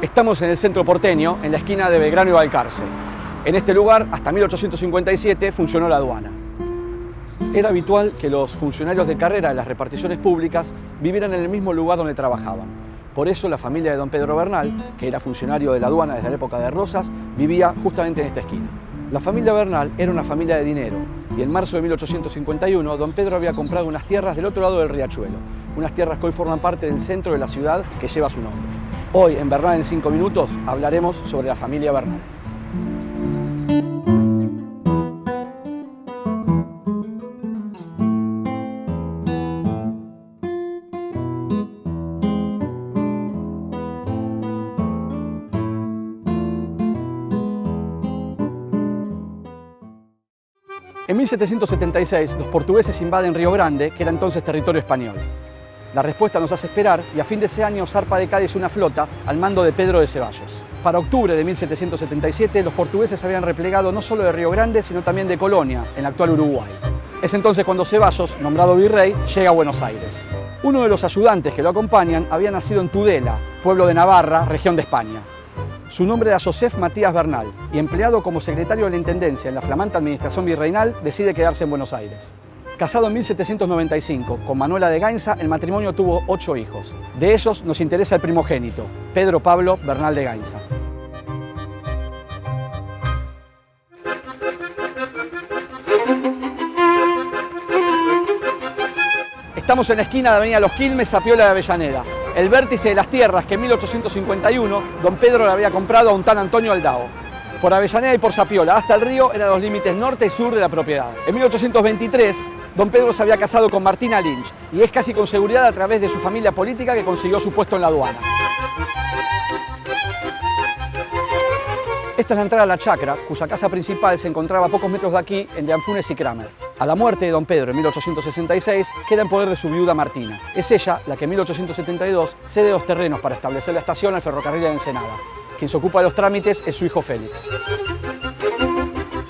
Estamos en el centro porteño, en la esquina de Belgrano y Balcarce. En este lugar, hasta 1857, funcionó la aduana. Era habitual que los funcionarios de carrera de las reparticiones públicas vivieran en el mismo lugar donde trabajaban. Por eso la familia de don Pedro Bernal, que era funcionario de la aduana desde la época de Rosas, vivía justamente en esta esquina. La familia Bernal era una familia de dinero y en marzo de 1851 don Pedro había comprado unas tierras del otro lado del riachuelo, unas tierras que hoy forman parte del centro de la ciudad que lleva su nombre. Hoy, en Bernal en 5 minutos, hablaremos sobre la familia Bernal. En 1776, los portugueses invaden Río Grande, que era entonces territorio español. La respuesta nos hace esperar y a fin de ese año zarpa de Cádiz una flota al mando de Pedro de Ceballos. Para octubre de 1777, los portugueses habían replegado no solo de Río Grande, sino también de Colonia, en el actual Uruguay. Es entonces cuando Ceballos, nombrado virrey, llega a Buenos Aires. Uno de los ayudantes que lo acompañan había nacido en Tudela, pueblo de Navarra, región de España. Su nombre era Josef Matías Bernal y, empleado como secretario de la Intendencia en la flamante administración virreinal, decide quedarse en Buenos Aires. Casado en 1795 con Manuela de Gainza, el matrimonio tuvo 8 hijos. De ellos nos interesa el primogénito, Pedro Pablo Bernal de Gainza. Estamos en la esquina de Avenida Los Quilmes, Sapiola de Avellaneda, el vértice de las tierras que en 1851 don Pedro le había comprado a un tal Antonio Aldao. Por Avellaneda y por Sapiola hasta el río eran los límites norte y sur de la propiedad. En 1823, don Pedro se había casado con Martina Lynch y es casi con seguridad a través de su familia política que consiguió su puesto en la aduana. Esta es la entrada a la chacra, cuya casa principal se encontraba a pocos metros de aquí, en de Anfunes y Kramer. A la muerte de don Pedro en 1866, queda en poder de su viuda Martina. Es ella la que en 1872 cede los terrenos para establecer la estación al ferrocarril de Ensenada. Quien se ocupa de los trámites es su hijo Félix.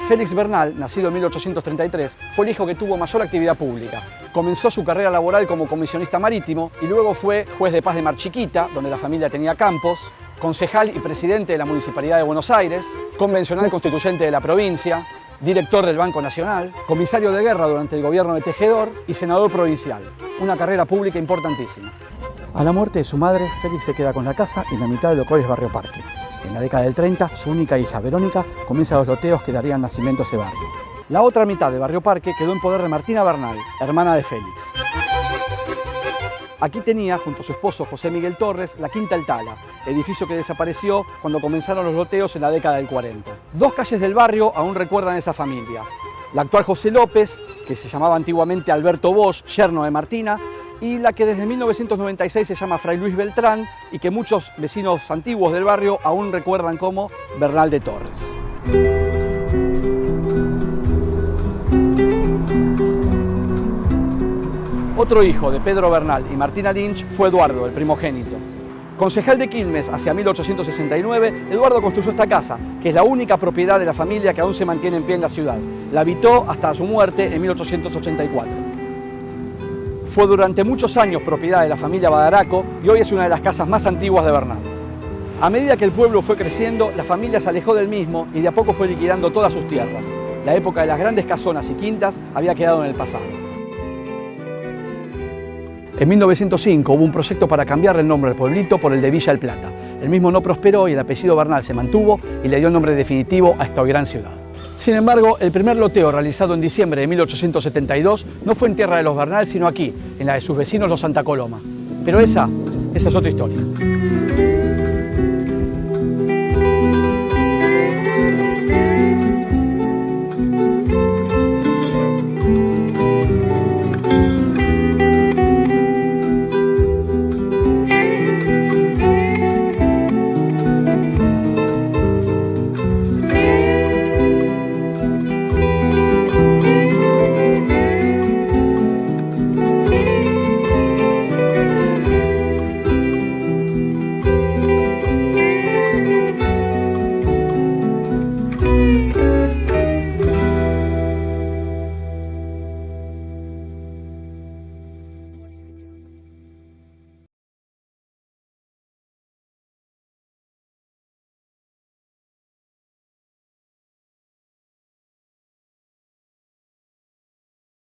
Félix Bernal, nacido en 1833, fue el hijo que tuvo mayor actividad pública. Comenzó su carrera laboral como comisionista marítimo y luego fue juez de paz de Mar Chiquita, donde la familia tenía campos, concejal y presidente de la Municipalidad de Buenos Aires, convencional constituyente de la provincia, director del Banco Nacional, comisario de guerra durante el gobierno de Tejedor y senador provincial. Una carrera pública importantísima. A la muerte de su madre, Félix se queda con la casa y la mitad de lo que hoy es Barrio Parque. En la década del 30, su única hija, Verónica, comienza los loteos que darían nacimiento a ese barrio. La otra mitad de Barrio Parque quedó en poder de Martina Bernal, hermana de Félix. Aquí tenía, junto a su esposo José Miguel Torres, la Quinta El Tala, edificio que desapareció cuando comenzaron los loteos en la década del 40. 2 calles del barrio aún recuerdan esa familia. La actual José López, que se llamaba antiguamente Alberto Bosch, yerno de Martina, y la que desde 1996 se llama Fray Luis Beltrán y que muchos vecinos antiguos del barrio aún recuerdan como Bernal de Torres. Otro hijo de Pedro Bernal y Martina Lynch fue Eduardo, el primogénito. Concejal de Quilmes hacia 1869, Eduardo construyó esta casa, que es la única propiedad de la familia que aún se mantiene en pie en la ciudad. La habitó hasta su muerte en 1884. Fue durante muchos años propiedad de la familia Badaraco y hoy es una de las casas más antiguas de Bernal. A medida que el pueblo fue creciendo, la familia se alejó del mismo y de a poco fue liquidando todas sus tierras. La época de las grandes casonas y quintas había quedado en el pasado. En 1905 hubo un proyecto para cambiarle el nombre del pueblito por el de Villa El Plata. El mismo no prosperó y el apellido Bernal se mantuvo y le dio el nombre definitivo a esta gran ciudad. Sin embargo, el primer loteo realizado en diciembre de 1872 no fue en tierra de los Bernal, sino aquí, en la de sus vecinos los Santa Coloma. Pero esa es otra historia.